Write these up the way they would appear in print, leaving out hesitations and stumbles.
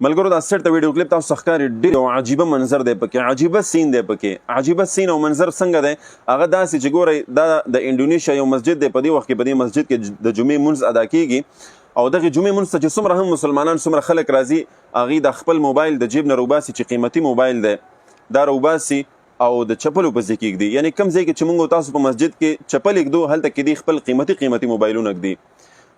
ملګرو دا سټ ویډیو کلیپ تاسو ښکاري ډېر عجیبه منظر دی پکې، عجیبه سین دی پکې، عجیبه سین او منظر څنګه دی هغه داسې چې ګورئ دا د انډونیشیا یو مسجد دی. په دې وخت کې په دې مسجد کې د جمعې مونځ ادا کیږي او دغه جمعې مونځ ته چې څومره هم مسلمانان څومره خلک راځي هغوی د خپل موبایل د جیب نه روباسي چې قیمتي موبایل دی دا روباسي او د چپلو په ځای کې ږدي. یعنې کوم ځای کې چې موږ تاسو په مسجد کې چپل ږدو هلته کې دی خپل قیمتي موبایلونه ږدي.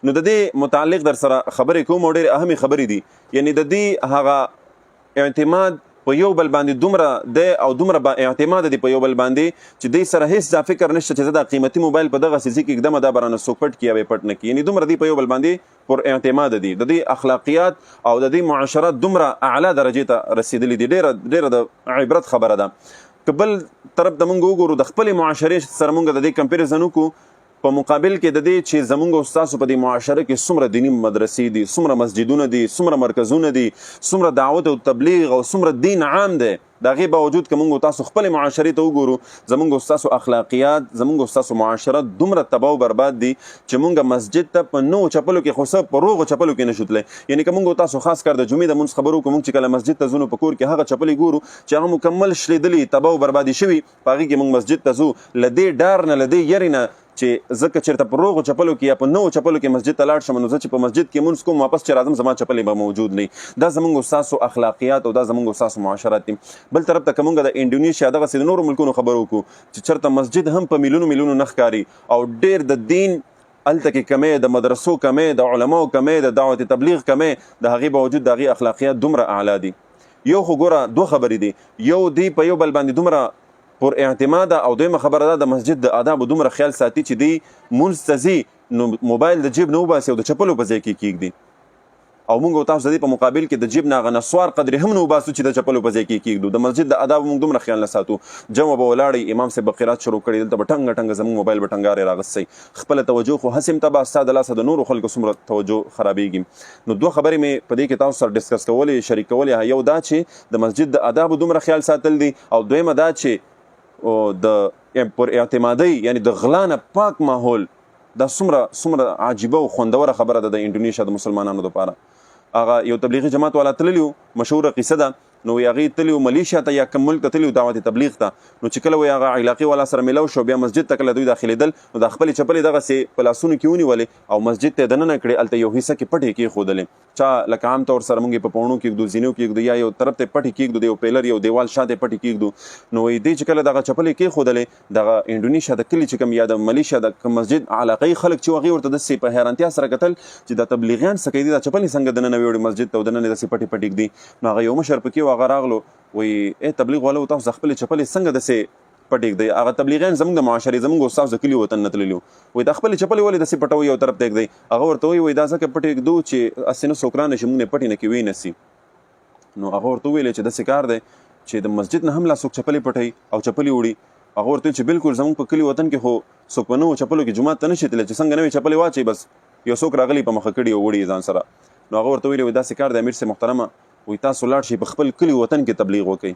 نو د دې متعلق در سره خبرې کوم او ډېرې اهمې خبرې دي. یعنې د دې هغه اعتماد په یو بل باندې دومره دی او دومره با اعتماد دی په یو بل باندې چې دوی سره هېڅ دا فکر نشته چې زه دا قیمتي موبایل په دغسې ځای کې ږدمه دا به رانه څوک پټ کړي یا به یې پټ نه کړي. یعنې دومره دوی په یو بل باندې پر اعتماد دي. د دوی اخلاقیات او د دوی معاشرت دومره اعلی درجې ته رسېدلي دي. ډېره د عبرت خبره ده. که بل طرف ته موږ وګورو د خپلې معاشرې سره موږ د دې کمپیریزن وکړو په مقابل کې د دې چې زمونږ او ستاسو په دې معاشره کې څومره دیني مدرسې دي، څومره مسجدونه دي، څومره مرکزونه دي، څومره دعوت او تبلیغ او څومره دین عام دی، د هغې باوجود که موږ تاسو خپلې معاشرې ته وګورو زمونږ او ستاسو اخلاقیات زمونږ او ستاسو معاشرت دومره تباه او برباد دي چې موږ مسجد ته په نوو چپلو کې خو څه په روغو چپلو کې نشو تللی. یعنې که موږ تاسو خاص کار د جمعې د مونځ خبرو وکړو موږ چې کله مسجد ته ځو نو په کور کې هغه چپلې ګورو چې هغه مکمل شلېدلي تباه او بربادي شوي په هغې کې موږ مسجد ته ځو له دې ډار نه له دې یرې نه چې زه که چېرته په روغو چپلو کې یا په نوو چپلو کې مسجد ته لاړ شم نو زه چې په مسجد کې مونځ کوم واپس چې راځم زما چپلې به موجود نه وي. دا زموږ او ستاسو اخلاقیات او دا زموږ او ستاسو معاشرت دي. بل طرف ته که موږ د انډونیشیا دغسې د نورو ملکونو خبرو وکړو چې چېرته مسجد هم په میلیونو نه ښکاري او ډېر د دین هلته کې کمی، د مدرسو کمی، د علماو کمی، د دعوت تبلیغ کمی، د هغې باوجود د هغې اخلاقیات دومره اعلی دي. یو خو ګوره دوه خبرې دي، یو دی په یو بل باندې دومره پر اعتماد او دویمه خبره ده د مسجد د آدابو دومره خیال ساتي چې دی مونځ ته ځي نو موبایل د جیب نه وباسي او د چپلو په ځای کې کېږدي او موږ او تاسو د دې په مقابل کې د جیب نه هغه نسوار قدرې هم نه وباسو چې د چپلو په ځای کې کېږدو. د مسجد د آدابو موږ دومره خیال نه ساتو. جمع به ولاړئ امام صاحب به قرات شروع کړي دلته به ټنګه زموږ موبایل به ټنګارې راغستی، خپله توجه خو هسې هم تباه ستا د لاسه د نورو خلکو څومره توجه خرابېږي. نو دوه خبرې مې په دې کې تاسو سره ډسکس کولې شریک کولې، یو دا چې د مسجد د آدابو دومره خیال ساتل دي او دویمه دا چې د پر اعتمادۍ یعنی د غلا نه پاک ماحول دا څومره عجیبه او خوندوره خبره ده د انډونیشیا د مسلمانانو دپاره. هغه یو تبلیغي جماعت والا تللی و، مشهوره قصه ده، نو هغې تللی و ملیشیا ته یا کوم ملک ته تللی و دعوت تبلیغ ته. نو چې کله وایي هغه علاقې والا سره میلاو شو بیا مسجد ته کله دوی داخلېدل نو د خپلې چپلې دغسې په لاسونو کې ونیولې او مسجد ته یې دننه کړې، هلته یو حصه کې پټې کېښودلې. چا لکه عام طور سره موږ په پوڼو کې ږدو، زینو کې ږدو، یا یو طرف ته پټې کېږدو، د یو پیلر یو دیوال شاته پټې کېږدو. نو وایي دی چې کله دغه چپلې کېښودلې دغه انډونیشیا د کلي چې کوم یا د ملیشیا د کوم مسجد علاقهي خلک چې هغوی ورته داسې په حیرانتیا سره کتل چې دا تبلیغیان څه کوي، دا چپلې څنګه دننه ویوړې مسجد ته او دننه داسې پټې ږدي. نو هغه یو مشر پکې و، هغه راغلو وایي ای تبلیغ والو تاسو د خپلې چپلې څنګه داسې پټې ږدئ؟ هغه تبلیغیان زموږ د معاشرې زموږ او ستاسو د کلي وطن نه تللي وایي دا خپلې چپلې ولې داسې پټوئ یو طرف ته ږدئ؟ هغه ورته وایي دا ځکه پټې ږدو چې هسې نه څوک رانشي موږ نه پټې نه کې ویې نه سي. نو هغه ورته وویلې چې داسې کار دی چې د مسجد نه هم لا څوک چپلې پټوي او چپلې وړي. هغه ورته ویل چې بالکل زموږ په کلي وطن کې خو څوک په نوو چپلو کې جومات ته نشي تللی چې څنګه نوې چپلې واچوي بس یو څوک راغلی په مخه کړي او وړي ځان سره. نو هغه ورته ویلې داسې کار دی امیر صاحب محترمه، وایي تاسو لاړ شئ په خپل کلي وطن کې تبلیغ وکئ،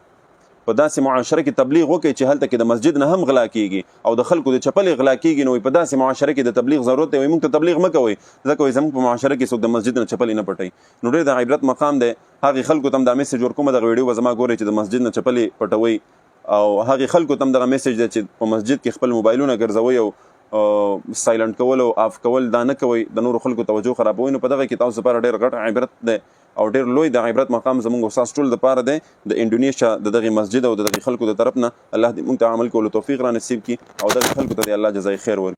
په داسې معاشره کې تبلیغ وکړي چې هلته کې د مسجد نه هم غلا کېږي او د خلکو د چپلې غلا کېږي. نو په داسې معاشره کې د تبلیغ ضرورت دی. موږ ته تبلیغ مه کوئ ځکه وایي زموږ په معاشره کې څوک د مسجد نه چپلې نه پټوي. نو ډېر د عبرت مقام دی. هغې خلکو ته هم دا میسج ورکومه دغه ویډیو به زما ګورئ چې د مسجد نه چپلې پټوئ او هغې خلکو ته هم دغه میسج دی چې په مسجد کې خپل موبایلونه ګرځوئ او سایلنټ کول او آف کول دا نه کوئ، د نورو خلکو توجه خرابوئ. نو په دغه کې تاسو لپاره ډېر غټ عبرت دی او ډېر لوی د عبرت مقام زموږ او ستاسو ټول دپاره دی. د انډونیشیا د دغې مسجد او د دغې خلکو د طرف نه الله دې موږ ته عمل کولو توفیق را نصیب کړي او دغې خلکو ته دې الله جزای خیر ورکړي.